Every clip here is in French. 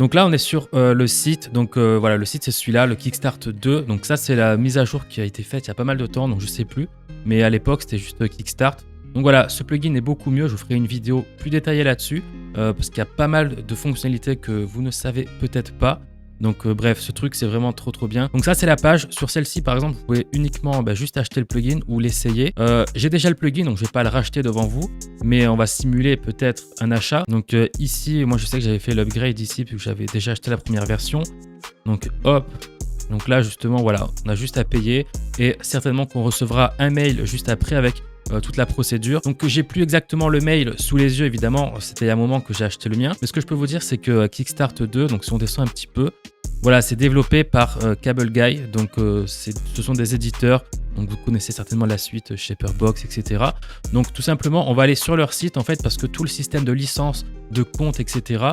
Donc là, on est sur le site. Donc voilà, le site c'est celui-là, le Kickstart 2. Donc ça, c'est la mise à jour qui a été faite il y a pas mal de temps, donc je sais plus. Mais à l'époque, c'était juste Kickstart. Donc voilà, ce plugin est beaucoup mieux. Je vous ferai une vidéo plus détaillée là-dessus parce qu'il y a pas mal de fonctionnalités que vous ne savez peut-être pas. Donc bref, ce truc c'est vraiment trop bien. Donc ça c'est la page. Sur celle-ci par exemple, vous pouvez uniquement juste acheter le plugin ou l'essayer. J'ai déjà le plugin donc je vais pas le racheter devant vous, mais on va simuler peut-être un achat. Donc ici, moi je sais que j'avais fait l'upgrade ici puisque j'avais déjà acheté la première version. Donc hop, donc là justement voilà, on a juste à payer et certainement qu'on recevra un mail juste après avec toute la procédure. Donc j'ai plus exactement le mail sous les yeux évidemment, c'était il y a un moment que j'ai acheté le mien. Mais ce que je peux vous dire c'est que Kickstart 2, donc si on descend un petit peu, voilà, c'est développé par Cable Guy, donc ce sont des éditeurs, donc vous connaissez certainement la suite Shaperbox, etc. Donc tout simplement, on va aller sur leur site en fait parce que tout le système de licence, de compte, etc.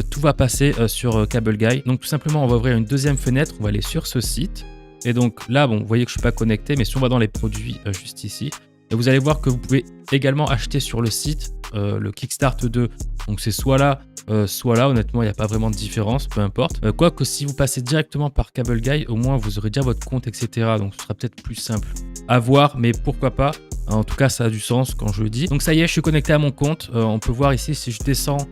Tout va passer sur Cable Guy. Donc tout simplement, on va ouvrir une deuxième fenêtre, on va aller sur ce site. Et donc là, bon, vous voyez que je ne suis pas connecté, mais si on va dans les produits juste ici, vous allez voir que vous pouvez également acheter sur le site le Kickstart 2. Donc c'est soit là, honnêtement, il n'y a pas vraiment de différence, peu importe. Quoique si vous passez directement par Cable Guy, au moins vous aurez déjà votre compte, etc. Donc ce sera peut-être plus simple à voir, mais pourquoi pas. En tout cas, ça a du sens quand je le dis. Donc ça y est, je suis connecté à mon compte. On peut voir ici si je descends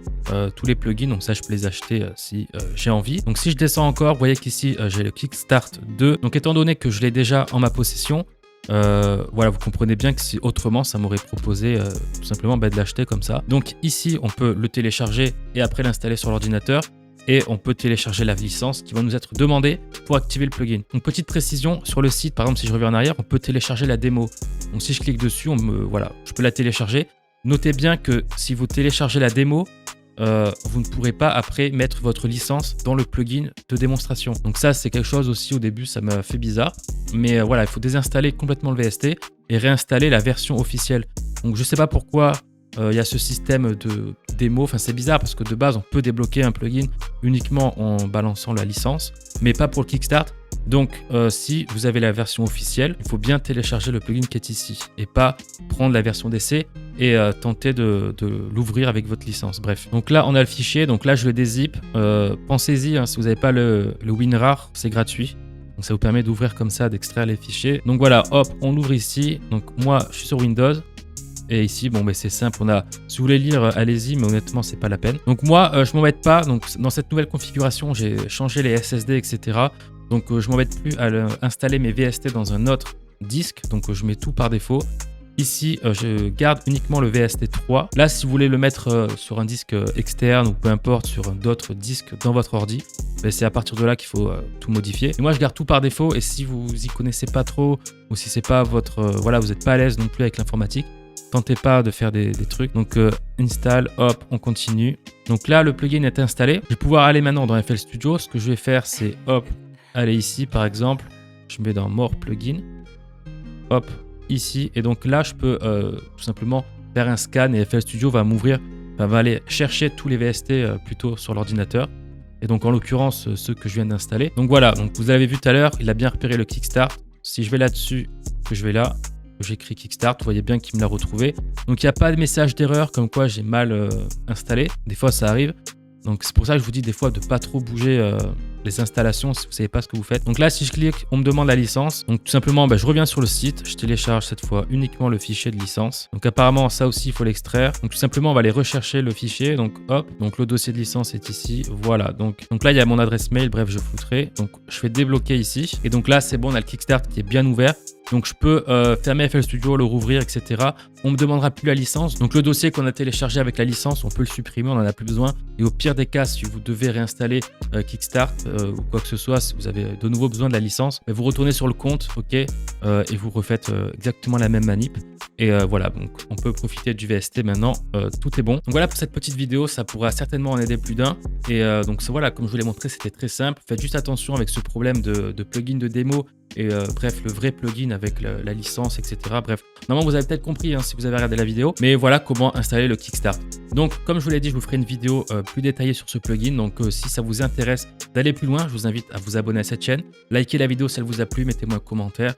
tous les plugins. Donc ça, je peux les acheter si j'ai envie. Donc si je descends encore, vous voyez qu'ici, j'ai le Kickstart 2. Donc étant donné que je l'ai déjà en ma possession, voilà, vous comprenez bien que si autrement ça m'aurait proposé tout simplement de l'acheter comme ça. Donc ici on peut le télécharger et après l'installer sur l'ordinateur et on peut télécharger la licence qui va nous être demandée pour activer le plugin. Donc petite précision sur le site, par exemple si je reviens en arrière, on peut télécharger la démo. Donc si je clique dessus, voilà, je peux la télécharger. Notez bien que si vous téléchargez la démo, vous ne pourrez pas après mettre votre licence dans le plugin de démonstration. Donc ça c'est quelque chose aussi, au début ça m'a fait bizarre, mais voilà, il faut désinstaller complètement le VST et réinstaller la version officielle. Donc je sais pas pourquoi il y a ce système de démo, enfin c'est bizarre parce que de base on peut débloquer un plugin uniquement en balançant la licence, mais pas pour le Kickstart. Donc si vous avez la version officielle, il faut bien télécharger le plugin qui est ici et pas prendre la version d'essai et tenter de l'ouvrir avec votre licence. Bref, donc là on a le fichier, donc là je le dézip. Pensez-y, hein, si vous n'avez pas le WinRAR, c'est gratuit. Donc ça vous permet d'ouvrir comme ça, d'extraire les fichiers. Donc voilà, hop, on l'ouvre ici. Donc moi je suis sur Windows. Et ici, bon, c'est simple, si vous voulez lire, allez-y, mais honnêtement, c'est pas la peine. Donc moi, je m'embête pas. Donc dans cette nouvelle configuration, j'ai changé les SSD, etc. Donc je m'embête plus à installer mes VST dans un autre disque. Donc je mets tout par défaut. Ici, je garde uniquement le VST 3. Là, si vous voulez le mettre sur un disque externe ou peu importe, sur d'autres disques dans votre ordi, c'est à partir de là qu'il faut tout modifier. Et moi, je garde tout par défaut. Et si vous y connaissez pas trop ou si c'est pas votre, voilà, vous n'êtes pas à l'aise non plus avec l'informatique, tentez pas de faire des trucs. Donc install, hop, on continue. Donc là, le plugin est installé. Je vais pouvoir aller maintenant dans FL Studio. Ce que je vais faire, c'est hop, aller ici par exemple. Je mets dans More Plugin. Hop, ici. Et donc là, je peux tout simplement faire un scan et FL Studio va m'ouvrir, va aller chercher tous les VST plutôt sur l'ordinateur. Et donc en l'occurrence, ceux que je viens d'installer. Donc voilà, donc vous avez vu tout à l'heure, il a bien repéré le Kickstart. Si je vais là-dessus, que je vais là, j'écris Kickstart, vous voyez bien qu'il me l'a retrouvé. Donc il n'y a pas de message d'erreur comme quoi j'ai mal installé. Des fois ça arrive. Donc c'est pour ça que je vous dis des fois de ne pas trop bouger les installations si vous ne savez pas ce que vous faites. Donc là si je clique, on me demande la licence. Donc tout simplement je reviens sur le site, je télécharge cette fois uniquement le fichier de licence. Donc apparemment ça aussi il faut l'extraire. Donc tout simplement on va aller rechercher le fichier. Donc hop, donc le dossier de licence est ici. Voilà, donc là il y a mon adresse mail, bref je foutrai. Donc je fais débloquer ici. Et donc là c'est bon, on a le Kickstart qui est bien ouvert. Donc je peux fermer FL Studio, le rouvrir, etc. On me demandera plus la licence. Donc le dossier qu'on a téléchargé avec la licence, on peut le supprimer, on n'en a plus besoin. Et au pire des cas, si vous devez réinstaller Kickstart ou quoi que ce soit, si vous avez de nouveau besoin de la licence, vous retournez sur le compte, ok, et vous refaites exactement la même manip. Et voilà, donc on peut profiter du VST maintenant, tout est bon. Donc voilà pour cette petite vidéo, ça pourra certainement en aider plus d'un. Et donc voilà, comme je vous l'ai montré, c'était très simple. Faites juste attention avec ce problème de plugin de démo. Et bref, le vrai plugin avec la licence, etc. Bref, normalement vous avez peut-être compris si vous avez regardé la vidéo. Mais voilà comment installer le Kickstart. Donc comme je vous l'ai dit, je vous ferai une vidéo plus détaillée sur ce plugin. Donc si ça vous intéresse d'aller plus loin, je vous invite à vous abonner à cette chaîne. Likez la vidéo si elle vous a plu, mettez-moi un commentaire.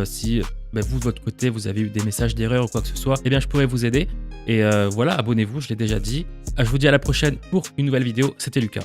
Si vous de votre côté vous avez eu des messages d'erreur ou quoi que ce soit, eh bien je pourrais vous aider. Et voilà, abonnez-vous, je l'ai déjà dit. Je vous dis à la prochaine pour une nouvelle vidéo. C'était Lucas.